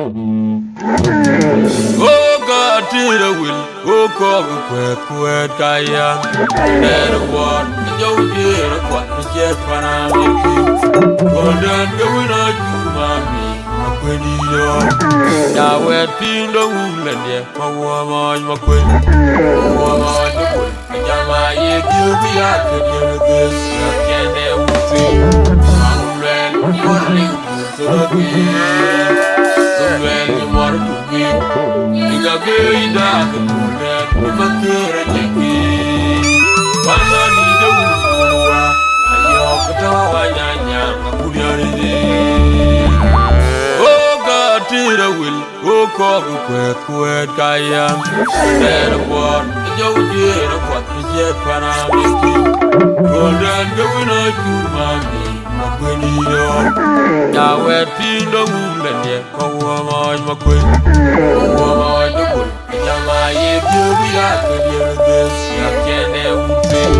Oh God, did a will. Oh God, quick, Kaya. Let a one. Yo, dear, what the jet when I'm looking. Golden, going on, you, mommy. When you are now, we're being the woman, yeah. My woman, my queen. My woman, the queen. Yama, you be out to do this. I can't ever see. I'm ready for the when you want to be, you got very dark and that you must hear a ticket. One I need a woman, and you're the tower, oh, God, did a will, oh, call the quick, Kaya. Let a word, and you did a what is yet when I'm making. Golden, going on to mommy. Now we're being the woman, yeah. Oh, my queen. Oh, the wood. Yama, if you be out to hear this, you can't ever see.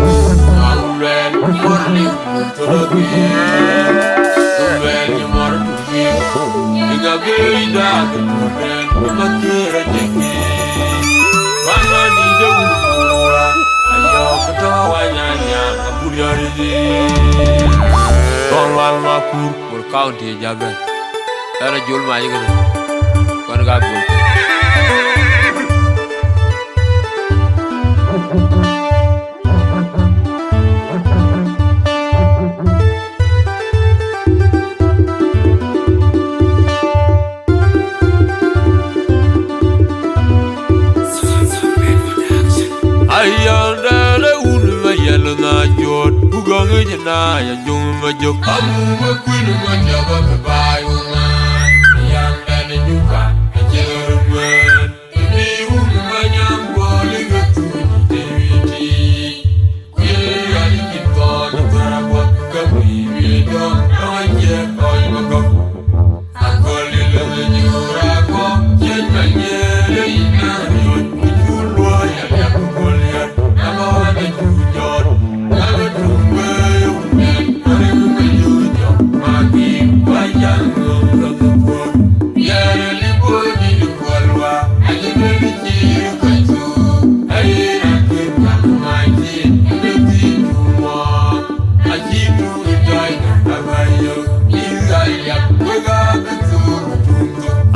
I'm ready for you to the game. So when you want to be, you got very dark and red. You must hear a ticket. One I need a woman, and you're the tower, and put your Tolwal Mapur, or County Jabba. Era Jul Mayan. One got good. I yonder the wood, yellow night, your who gone with your eye, and you my joke. I'm a queen of my job of the buy woman, a young man and you got a children word. The woman, my young boy, got to the queer, I keep on the what come we don't know yet, or you go. I call you the new racko, yet my year,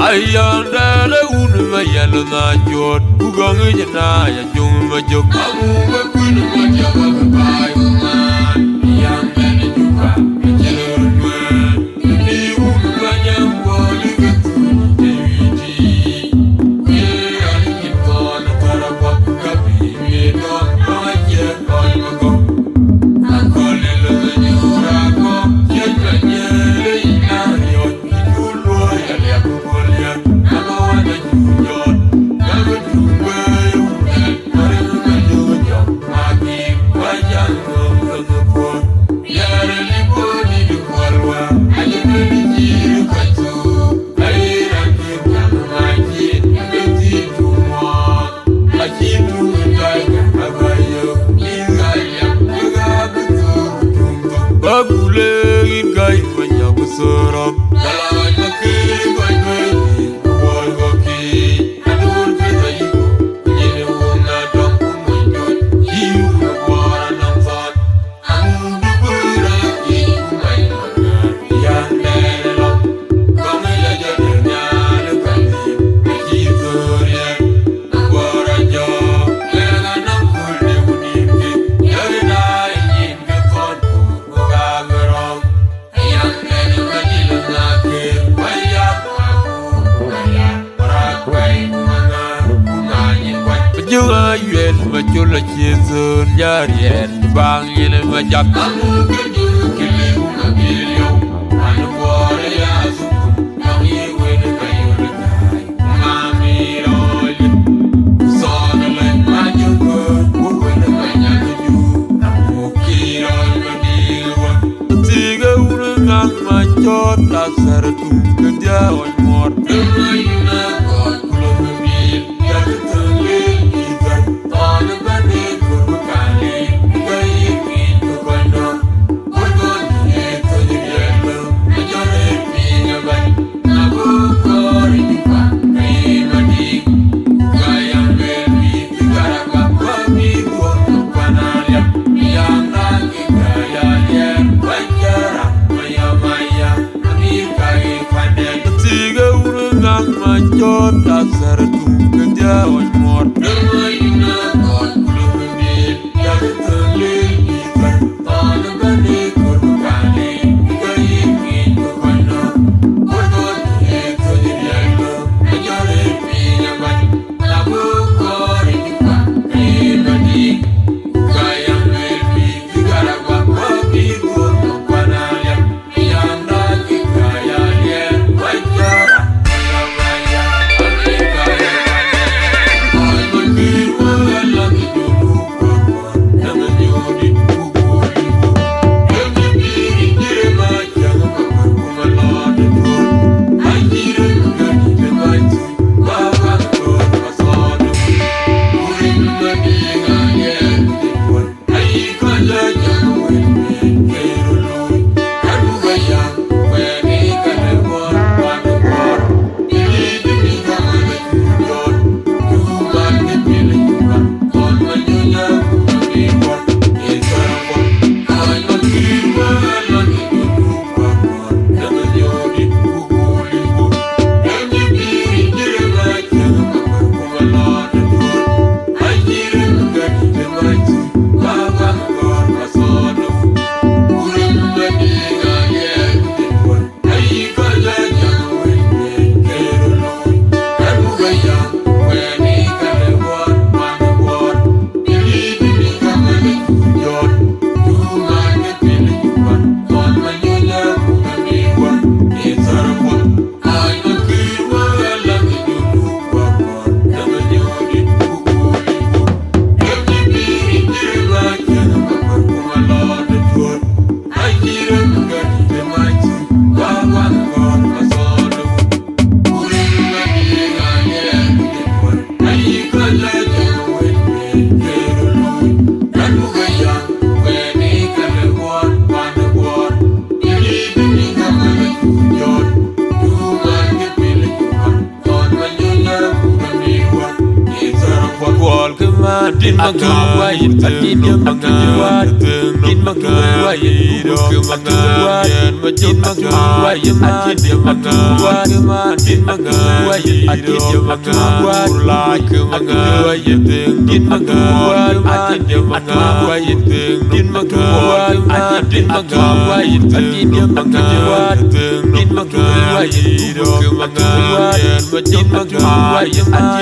I yonder the wood, my yellow night, your who gone with your eye, and you my joke. I'm a queen of my job of the buy woman, the young man and you got a children word. The woman, my young boy, you get to the queer, I keep on the Tarapop, copy, we don't know yet, or you go. I call it the new racko, yet my year, now you're loyal. Chula chizun yarian bang in a majak. yang manjot dasar kerja onmor dermaina kon kulubin yang terlil ikan tanah bani kurbani kayin kono kono itu diallo ajare pinjaman labu kori dipa kini kayang lebih digara bapa biru panalya yang lagi kaya dia wajar. Din magawai din magawai din magawai din magawai din magawai din magawai din magawai din magawai like magawai din magawai din magawai din magawai din magawai din magawai din magawai din magawai din magawai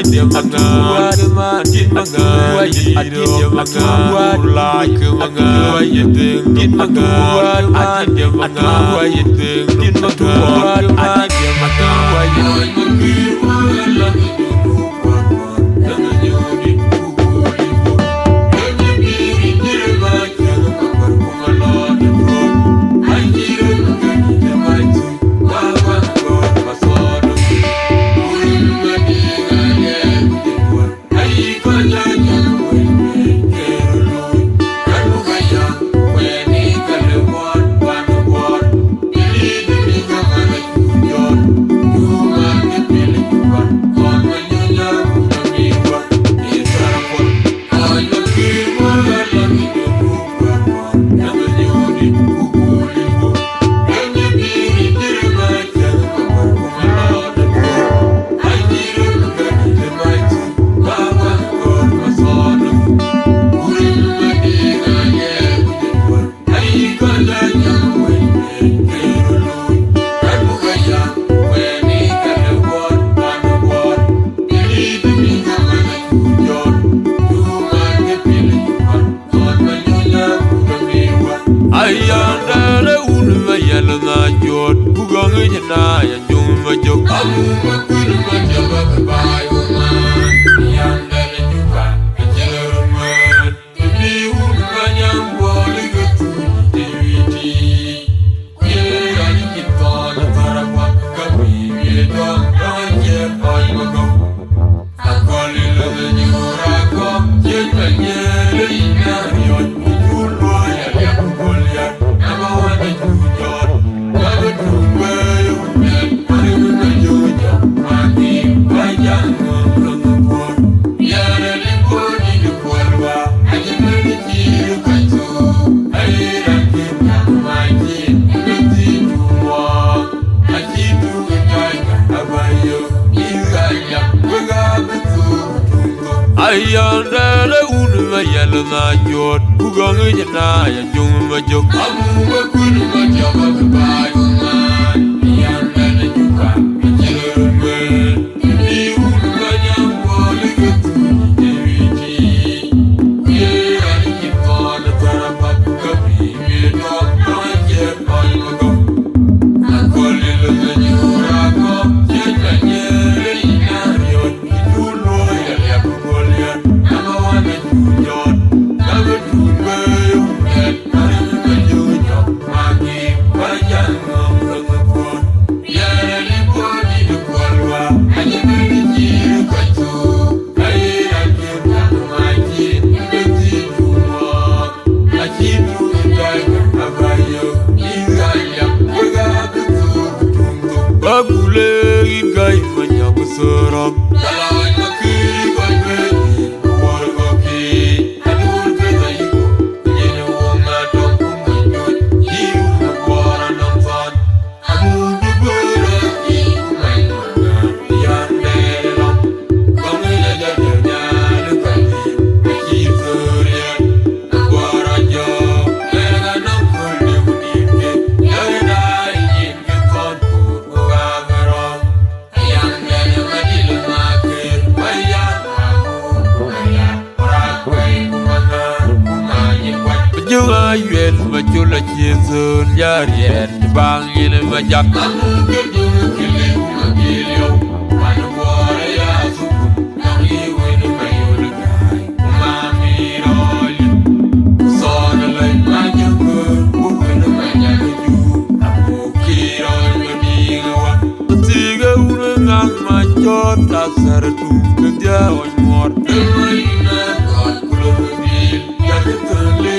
din magawai din magawai Aditya magawai like magawai din magawai Aditya magawai din magawai Aditya magawai Ayandele unma yalna jot bugang jena ya jumma jok amu makul majaba bayu man yandele juka kejerman bi unma nyam boli getu tewiti ye ali kiton tarapa kami bedon anje ay magam akoli le nyura ko jenye le ina yon mujulo ya ya bolya nama wani jujon nama tuwe yumen mari jujo mati bayan ayandele unuma yalna jot kugang jana ya jung ma jok amu ma kun ma jaba ba man ayandele juka jirme ni unuma nyam wali gatu deviti ye ani kitwa na tarapa kabi me no je pai ma go akole le nyura ko je nyere ina yo itulo ya ya kugolia nama wana jujon nama jube yumet mari jujo magi bajan ngomong ya ni bodi de kolwa aje ni jiru katu aira kena maji beti tumo ajibu kai abayo igaya ga betu tungo bagule igai manya kusuram kalawai makiri koi Junga yuen ma chula chizun yarien bang yin ma jak amu ke junga kile ma gilio man wore ya suku nang iwen ma yul gai ma mi roli son lai ma junga buwen ma nyaju amu ki rol ma dingawa tiga una ma chota sartu ke dia on mor mai na god kulo bil ya tele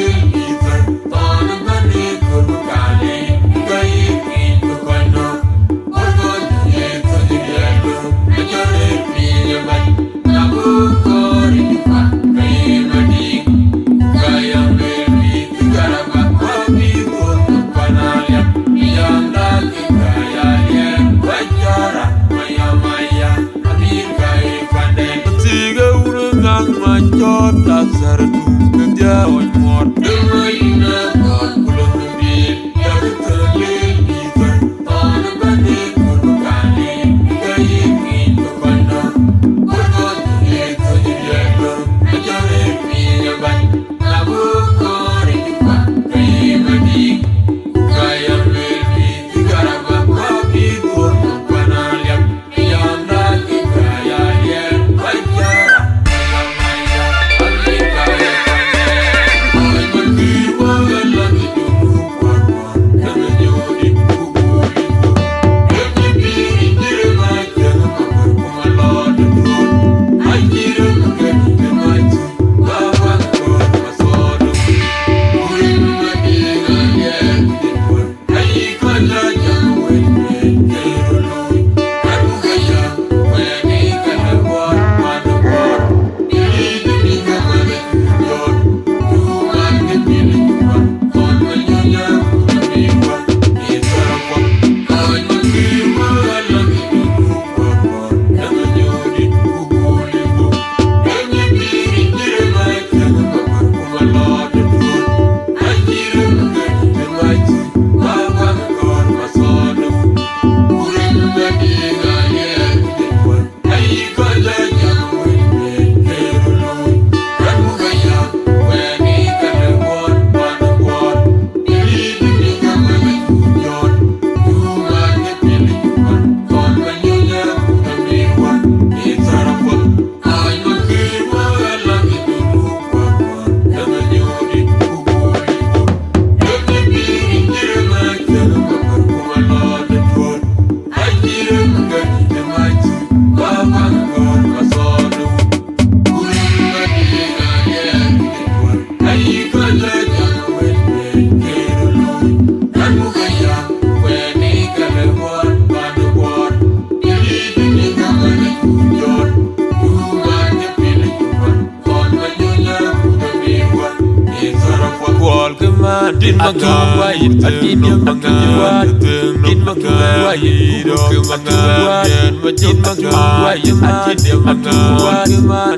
Din magawai, at inyong magawai. Din magwa yido Kumagan Majin magwa Adin magwa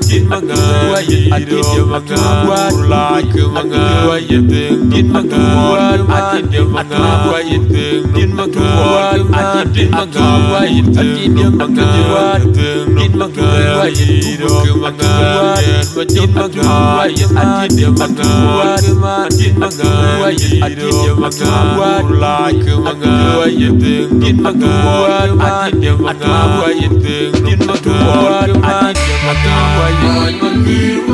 Din magwa yido Like magwa yido Din magwa Adin magwa yido Din magwa Adin magwa yido Din magwa Din magwa yido Kumagan Majin magwa Adin magwa Din magwa yido Like magwa yido Din magwa Adin magwa yido Din magwa Adin magwa yido